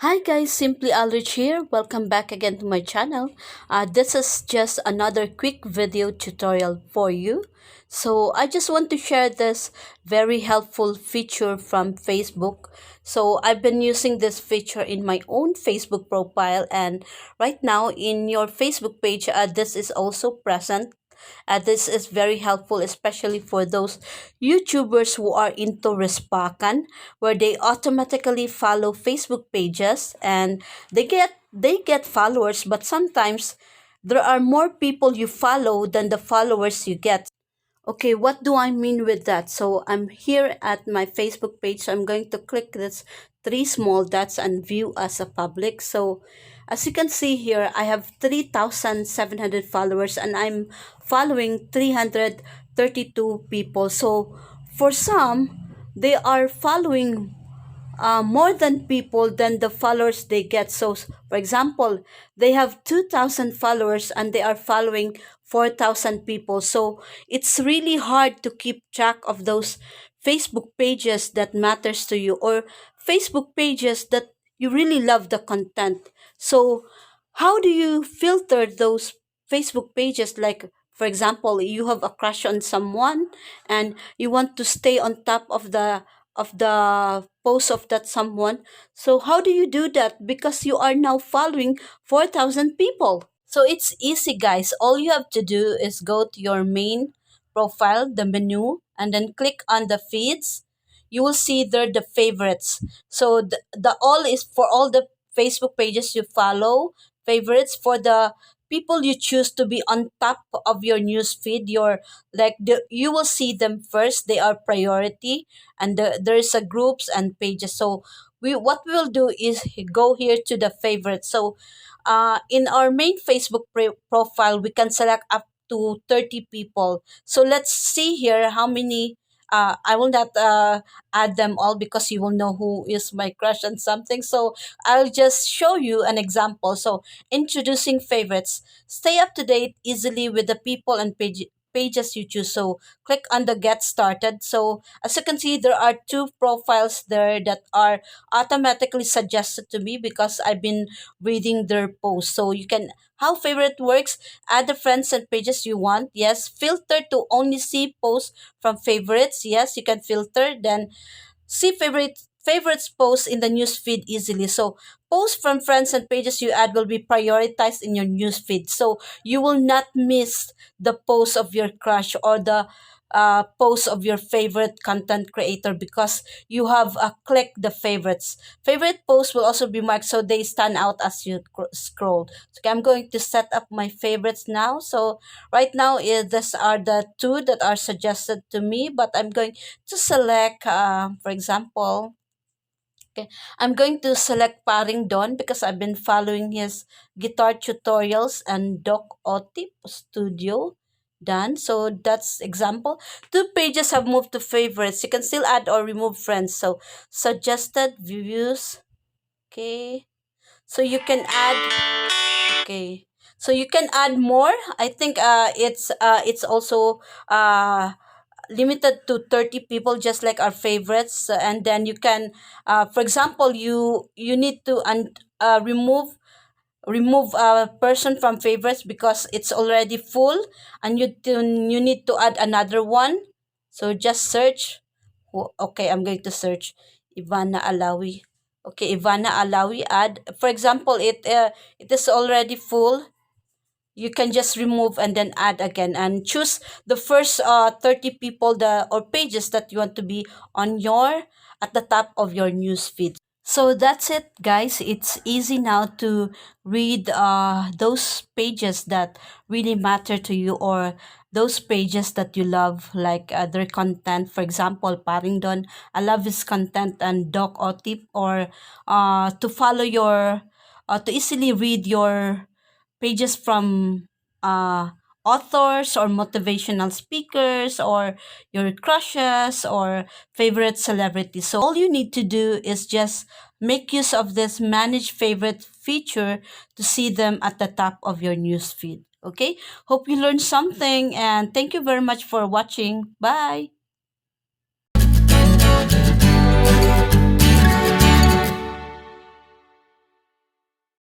Hi guys, simply AlRitch here. Welcome back again to my channel. This is just another quick video tutorial for you. So I just want to share this very helpful feature from Facebook. So I've been using this feature in my own Facebook profile, and right now in your Facebook page, this is also present. This is very helpful, especially for those YouTubers who are into Respakan, where they automatically follow Facebook pages and they get followers, but sometimes there are more people you follow than the followers you get. Okay, what do I mean with that? So I'm here at my Facebook page. So I'm going to click this three small dots and view as a public. So as you can see here, I have 3,700 followers and I'm following 332 people. So for some, they are following more than people than the followers they get. So, for example, they have 2,000 followers and they are following 4,000 people. So, it's really hard to keep track of those Facebook pages that matters to you, or Facebook pages that you really love the content. So, how do you filter those Facebook pages? Like, for example, you have a crush on someone and you want to stay on top of the post of that someone. So how do you do that? Because you are now following 4,000 people. So it's easy, guys. All you have to do is go to your main profile, the menu, and then click on the feeds. You will see there the favorites. So the all is for all the Facebook pages you follow, favorites for the people you choose to be on top of your news feed. You will see them first. They are priority, and there's a groups and pages. So what we will do is go here to the favorites. So in our main Facebook profile, we can select up to 30 people. So let's see here how many. I will not add them all because you will know who is my crush on something. So I'll just show you an example. So introducing favorites. Stay up to date easily with the people and pages you choose. So click on the get started. So as you can see, there are two profiles there that are automatically suggested to me because I've been reading their posts. So you can how favorite works, add the friends and pages you want. Yes, filter to only see posts from favorites. Yes, you can filter. Then see favorites posts in the news feed easily. So posts from friends and pages you add will be prioritized in your news feed. So you will not miss the post of your crush or the post of your favorite content creator because you have clicked the favorites. Favorite posts will also be marked so they stand out as you scroll. So okay, I'm going to set up my favorites now. So right now, these are the two that are suggested to me, but I'm going to select, for example, okay, I'm going to select Paring Don because I've been following his guitar tutorials and Doc Otip Studio. Done. So that's example. Two pages have moved to favorites. You can still add or remove friends. So suggested views. Okay. So you can add. Okay. So you can add more. I think it's also limited to 30 people just like our favorites. And then you can for example, you need to remove a person from favorites because it's already full, and you need to add another one. So just search. Okay, I'm going to search Ivana Alawi. Okay, Ivana Alawi, add. For example, it is already full. You can just remove and then add again and choose the first 30 people or pages that you want to be on your at the top of your news feed. So that's it, guys. It's easy now to read those pages that really matter to you, or those pages that you love, like their content. For example, Paringdon, I love his content, and Doc Otip, or to follow to easily read your pages from uh, authors or motivational speakers or your crushes or favorite celebrities. So all you need to do is just make use of this manage favorite feature to see them at the top of your news feed. Okay? Hope you learned something, and thank you very much for watching. Bye.